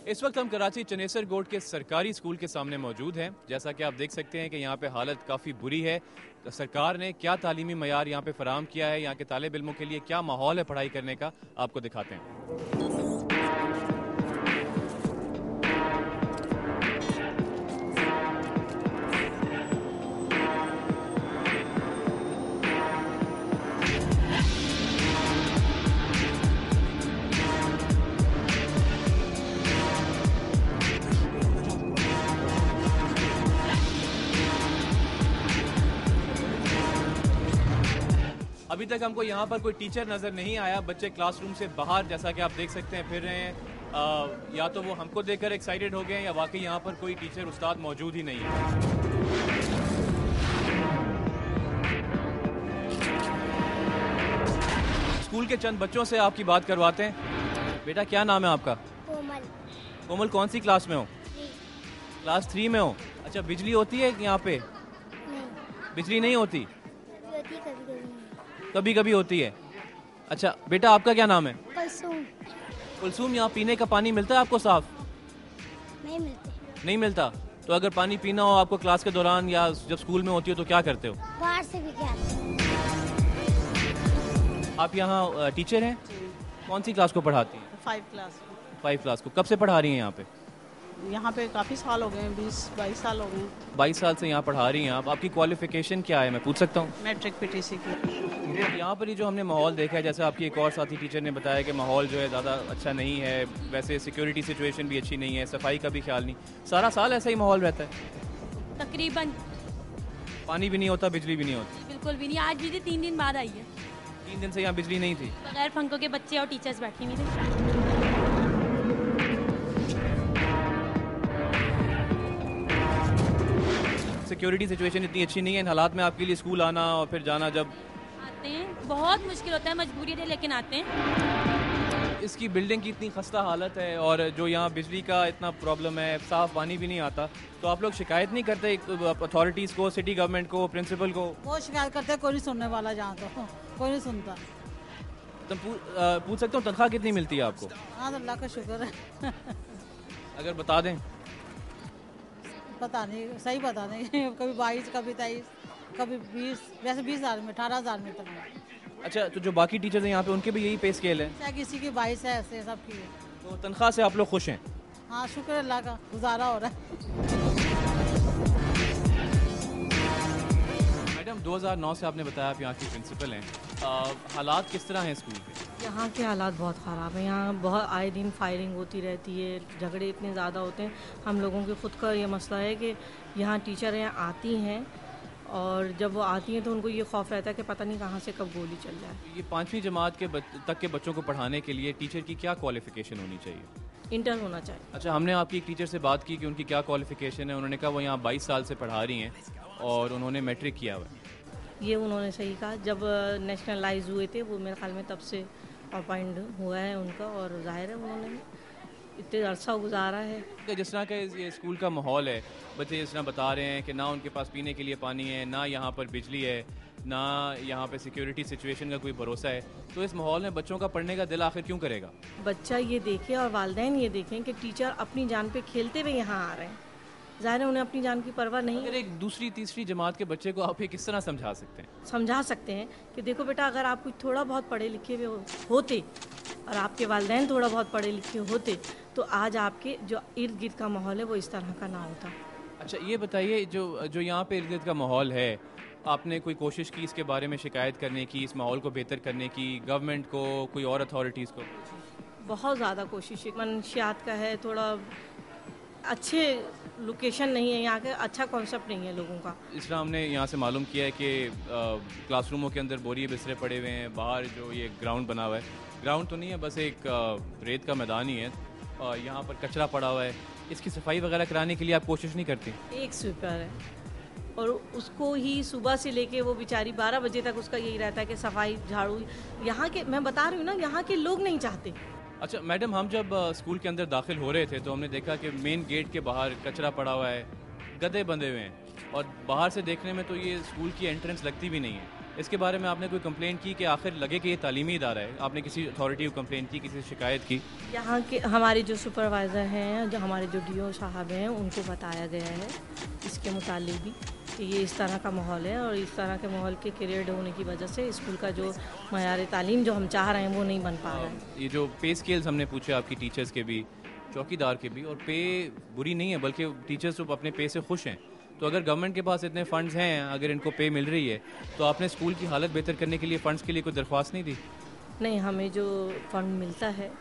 इस वक्त हम कराची चनेसर गोड के सरकारी स्कूल के सामने मौजूद हैं। जैसा कि आप देख सकते हैं कि यहाँ पे हालत काफ़ी बुरी है। तो सरकार ने क्या तालीमी मयार यहाँ पे फराहम किया है, यहाँ के तालिब इल्मों के लिए क्या माहौल है पढ़ाई करने का, आपको दिखाते हैं। अभी तक हमको यहाँ पर कोई टीचर नज़र नहीं आया। बच्चे क्लासरूम से बाहर, जैसा कि आप देख सकते हैं, फिर रहे हैं। या तो वो हमको देखकर एक्साइटेड हो गए हैं या वाकई यहाँ पर कोई टीचर उस्ताद मौजूद ही नहीं है। स्कूल के चंद बच्चों से आपकी बात करवाते हैं। बेटा, क्या नाम है आपका? कोमल। कोमल, कौन सी क्लास में हो? क्लास 3 में हो। अच्छा, बिजली होती है यहाँ पे? नहीं, बिजली नहीं होती? कभी कभी नहीं। कभी कभी होती है। अच्छा बेटा, आपका क्या नाम है? कुलसूम। कुलसूम, यहाँ पीने का पानी मिलता है आपको साफ? नहीं मिलते। नहीं मिलता? तो अगर पानी पीना हो आपको क्लास के दौरान या जब स्कूल में होती हो तो क्या करते हो? बाहर से भी क्या आते हैं। आप यहाँ टीचर हैं? कौन सी क्लास को पढ़ाती हैं? 5 क्लास। 5 क्लास को। कब से पढ़ा रही हैं यहाँ पे? यहाँ पे काफ़ी साल हो गए हैं, 20-22 साल हो गए हैं। 22 साल से यहाँ पढ़ा रही हैं आप। आपकी क्वालिफिकेशन क्या है, मैं पूछ सकता हूँ? मैट्रिक पीटीसी की। यहाँ पर ही जो हमने माहौल देखा है, जैसे आपकी एक और साथी टीचर ने बताया कि माहौल जो है ज़्यादा अच्छा नहीं है, वैसे सिक्योरिटी सिचुएशन भी अच्छी नहीं है, सफाई का भी ख्याल नहीं। सारा साल ऐसा ही माहौल रहता है? तकरीबन। पानी भी नहीं होता, बिजली भी नहीं होती? बिल्कुल भी नहीं। आज बिजली 3 दिन बाद आई है। 3 दिन से यहाँ बिजली नहीं थी? बगैर पंखों के बच्चे और टीचर्स बैठे हुए थे। सिक्योरिटी सिचुएशन इतनी अच्छी नहीं है इन हालात में आपके लिए स्कूल आना और फिर जाना जब आते हैं बहुत मुश्किल होता है, मजबूरी है लेकिन आते हैं। इसकी बिल्डिंग की इतनी खस्ता हालत है और जो यहाँ बिजली का इतना प्रॉब्लम है, साफ पानी भी नहीं आता, तो आप लोग शिकायत नहीं करते अथॉरिटीज़ को, सिटी गवर्नमेंट को, प्रिंसिपल को? वो शिकायत करते हैं, कोई नहीं सुनने वाला, जहाँ तो कोई नहीं सुनता। तो पूछ सकता हूँ तनख्वाह कितनी मिलती है आपको? हाँ, तो अल्लाह का शुक्र है। अगर बता दें? पता नहीं, सही पता नहीं। कभी 22, कभी 23, कभी 20, वैसे 20,000 में, 18,000 में तक। अच्छा, तो जो बाकी टीचर्स हैं यहाँ पे उनके भी यही पे स्केल है? चाहे किसी की 22 है, ऐसे सब की है। तो तनख्वाह से आप लोग खुश हैं? हाँ, शुक्र अल्लाह का, गुजारा हो रहा है। मैडम, 2009 से आपने बताया आप यहाँ की प्रिंसिपल हैं। हालात किस तरह हैं स्कूल के? यहाँ के हालात बहुत ख़राब हैं। यहाँ बहुत आए दिन फायरिंग होती रहती है, झगड़े इतने ज़्यादा होते हैं। हम लोगों के खुद का ये मसला है कि यहाँ टीचर यहाँ आती हैं और जब वो आती हैं तो उनको ये खौफ रहता है कि पता नहीं कहाँ से कब गोली चल जाए। ये 5वीं जमात के तक के बच्चों को पढ़ाने के लिए टीचर की क्या क्वालिफिकेशन होनी चाहिए? इंटर होना चाहिए। अच्छा, हमने आपकी एक टीचर से बात की कि उनकी क्या क्वालिफिकेशन है। उन्होंने कहा वो यहाँ 22 साल से पढ़ा रही हैं और उन्होंने मैट्रिक किया हुआ है। ये उन्होंने सही कहा। जब नेशनलाइज हुए थे वो मेरे ख्याल में तब से अपॉइंट हुआ है उनका, और जाहिर है उन्होंने इतने अरसा गुजारा है। कि जिस तरह का ये स्कूल का माहौल है, बच्चे जिस तरह बता रहे हैं कि ना उनके पास पीने के लिए पानी है, ना यहाँ पर बिजली है, ना यहाँ पे सिक्योरिटी सिचुएशन का कोई भरोसा है, तो इस माहौल में बच्चों का पढ़ने का दिल आखिर क्यों करेगा? बच्चा ये देखे और वालिदैन ये देखें कि टीचर अपनी जान पे खेलते हुए यहाँ आ रहे हैं। ज़ाहिर है उन्हें अपनी जान की परवाह नहीं। अगर एक दूसरी तीसरी जमात के बच्चे को आप ये किस तरह समझा सकते हैं? समझा सकते हैं कि देखो बेटा, अगर आप कुछ थोड़ा बहुत पढ़े लिखे हुए होते और आपके वालिदैन थोड़ा बहुत पढ़े लिखे होते तो आज आपके जो इर्द गिर्द का माहौल है वो इस तरह का ना होता। अच्छा, ये बताइए, जो यहाँ पे इर्द गिर्द का माहौल है, आपने कोई कोशिश की इसके बारे में शिकायत करने की, इस माहौल को बेहतर करने की, गवर्नमेंट को, कोई और अथॉरिटीज़ को? बहुत ज़्यादा कोशिश मनशियात का है, थोड़ा अच्छे लोकेशन नहीं है यहाँ के, अच्छा कॉन्सेप्ट नहीं है लोगों का। इस तरह हमने यहाँ से मालूम किया है कि क्लासरूमों के अंदर बोरिए बिस्तरे पड़े हुए हैं, बाहर जो ये ग्राउंड बना हुआ है, ग्राउंड तो नहीं है, बस एक रेत का मैदान ही है, और यहाँ पर कचरा पड़ा हुआ है। इसकी सफाई वगैरह कराने के लिए आप कोशिश नहीं करती? एक स्वीपर है और उसको ही सुबह से लेके वो बेचारी 12 बजे तक उसका यही रहता है कि सफाई झाड़ू। यहाँ के, मैं बता रही हूँ ना, यहाँ के लोग नहीं चाहते। अच्छा मैडम, हम जब स्कूल के अंदर दाखिल हो रहे थे तो हमने देखा कि मेन गेट के बाहर कचरा पड़ा हुआ है, गधे बंधे हुए हैं, और बाहर से देखने में तो ये स्कूल की एंट्रेंस लगती भी नहीं है। इसके बारे में आपने कोई कंप्लेंट की कि आखिर लगे कि ये तालीमी इदारा है? आपने किसी अथॉरिटी को कंप्लेंट की, किसी से शिकायत की? यहाँ के हमारे जो सुपरवाइज़र हैं, जो हमारे जो डीओ साहब हैं, उनको बताया गया है इसके मुतालिक भी कि ये इस तरह का माहौल है और इस तरह के माहौल के क्रिएट होने की वजह से स्कूल का जो मयार तालीम जो हम चाह रहे हैं वो नहीं बन पा रहा है। ये जो पे स्केल्स हमने पूछे आपकी टीचर्स के भी, चौकीदार के भी, और पे बुरी नहीं है बल्कि टीचर्स तो अपने पे से खुश हैं। तो अगर गवर्नमेंट के पास इतने फंड्स हैं, अगर इनको पे मिल रही है, तो आपने स्कूल की हालत बेहतर करने के लिए फ़ंड्स के लिए कोई दरख्वास्त नहीं दी? नहीं, हमें जो फंड मिलता है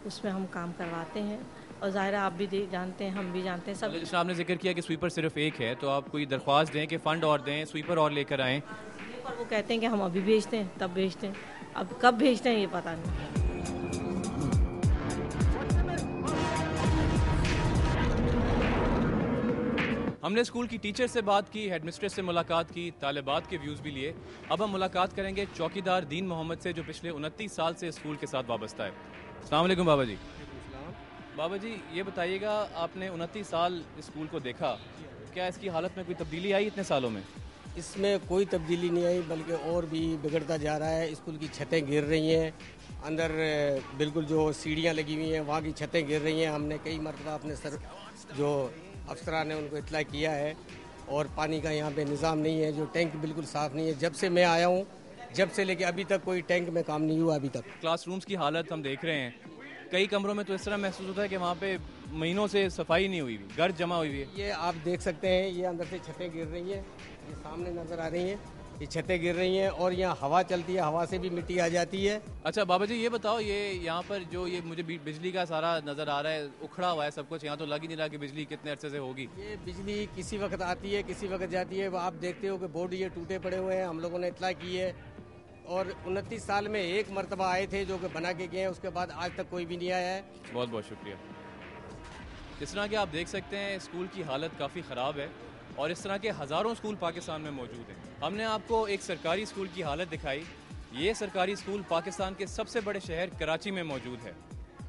उसमें हम काम करवाते हैं और ज़ाहिर है आप भी जानते हैं, हम भी जानते हैं सब। जैसे आपने जिक्र किया कि स्वीपर सिर्फ एक है, तो आप कोई दरख्वास्त दें कि फ़ंड और दें, स्वीपर और लेकर आएँ। पर वो कहते हैं कि हम अभी भेजते हैं, तब भेजते हैं, अब कब भेजते हैं ये पता नहीं। हमने स्कूल की टीचर से बात की, हेडमिस्ट्रेस से मुलाकात की, तालिबात के व्यूज़ भी लिए। अब हम मुलाकात करेंगे चौकीदार दीन मोहम्मद से, जो पिछले 29 साल से स्कूल के साथ वाबस्ता है। अस्सलाम वालेकुम बाबा जी। बाबा जी ये बताइएगा, आपने 29 साल स्कूल को देखा, क्या इसकी हालत में कोई तब्दीली आई इतने सालों में? इसमें कोई तब्दीली नहीं आई, बल्कि और भी बिगड़ता जा रहा है। स्कूल की छतें गिर रही हैं, अंदर बिल्कुल जो सीढ़ियाँ लगी हुई हैं वहाँ की छतें गिर रही हैं। हमने कई मरतबा अपने सर जो अफसरान ने उनको इत्तला किया है, और पानी का यहाँ पे निज़ाम नहीं है, जो टैंक बिल्कुल साफ़ नहीं है। जब से मैं आया हूँ, जब से लेके अभी तक कोई टैंक में काम नहीं हुआ अभी तक। क्लासरूम्स की हालत हम देख रहे हैं, कई कमरों में तो इस तरह महसूस होता है कि वहाँ पे महीनों से सफाई नहीं हुई, गर्द जमा हुई है। ये आप देख सकते हैं, ये अंदर से छतें गिर रही हैं, ये सामने नज़र आ रही हैं, ये छतें गिर रही हैं, और यहाँ हवा चलती है, हवा से भी मिट्टी आ जाती है। अच्छा बाबा जी ये बताओ, ये यहाँ पर जो ये मुझे बिजली का सारा नज़र आ रहा है, उखड़ा हुआ है सब कुछ, यहाँ तो लग ही नहीं रहा कि बिजली कितने अरसे से होगी। ये बिजली किसी वक्त आती है, किसी वक्त जाती है। आप देखते हो कि बोर्ड ये टूटे पड़े हुए हैं, हम लोगों ने इत्तला की है, और 29 साल में एक मरतबा आए थे जो कि बना के गए हैं, उसके बाद आज तक कोई भी नहीं आया है। बहुत बहुत शुक्रिया। इस तरह के आप देख सकते हैं स्कूल की हालत काफ़ी ख़राब है, और इस तरह के हज़ारों स्कूल पाकिस्तान में मौजूद हैं। हमने आपको एक सरकारी स्कूल की हालत दिखाई। ये सरकारी स्कूल पाकिस्तान के सबसे बड़े शहर कराची में मौजूद है,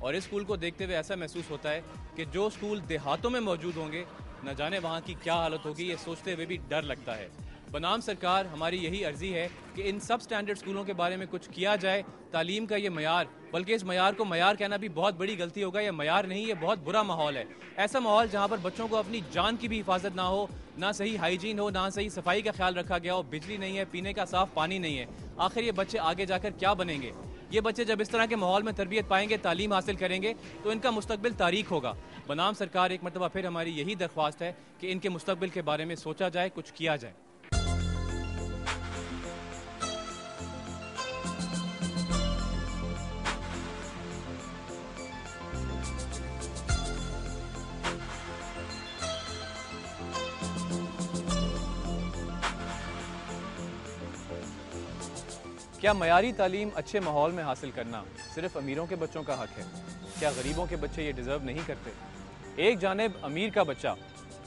और इस स्कूल को देखते हुए ऐसा महसूस होता है कि जो स्कूल देहातों में मौजूद होंगे, न जाने वहाँ की क्या हालत होगी, ये सोचते हुए भी डर लगता है। बनाम सरकार हमारी यही अर्जी है कि इन सब स्टैंडर्ड स्कूलों के बारे में कुछ किया जाए। तालीम का ये मयार, बल्कि इस मयार को मयार कहना भी बहुत बड़ी गलती होगा, ये मयार नहीं, ये बहुत बुरा माहौल है। ऐसा माहौल जहाँ पर बच्चों को अपनी जान की भी हिफाजत ना हो, ना सही हाइजीन हो, ना सही सफाई का ख्याल रखा गया हो, बिजली नहीं है, पीने का साफ पानी नहीं है। आखिर ये बच्चे आगे जाकर क्या बनेंगे? ये बच्चे जब इस तरह के माहौल में तरबियत पाएंगे, तालीम हासिल करेंगे, तो इनका मुस्तकबिल तारीख होगा। बनाम सरकार एक मरतबा फिर हमारी यही दरख्वास्त है कि इनके मुस्तकबिल के बारे में सोचा जाए, कुछ किया जाए। क्या मयारी तालीम अच्छे माहौल में हासिल करना सिर्फ अमीरों के बच्चों का हक है? क्या गरीबों के बच्चे ये डिज़र्व नहीं करते? एक जानिब अमीर का बच्चा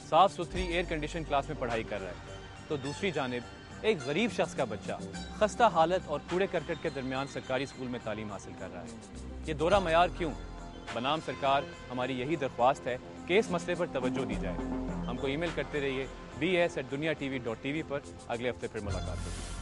साफ़ सुथरी एयर कंडीशन क्लास में पढ़ाई कर रहा है, तो दूसरी जानिब एक गरीब शख्स का बच्चा खस्ता हालत और कूड़े करकट के दरमियान सरकारी स्कूल में तालीम हासिल कर रहा है। ये दोहरा मयार क्यों? बनाम सरकार हमारी यही दरख्वास्त है कि इस मसले पर तवज्जो दी जाए। हमको ईमेल करते रहिए bs@duniatv.tv पर। अगले हफ्ते फिर मुलाकात होगी।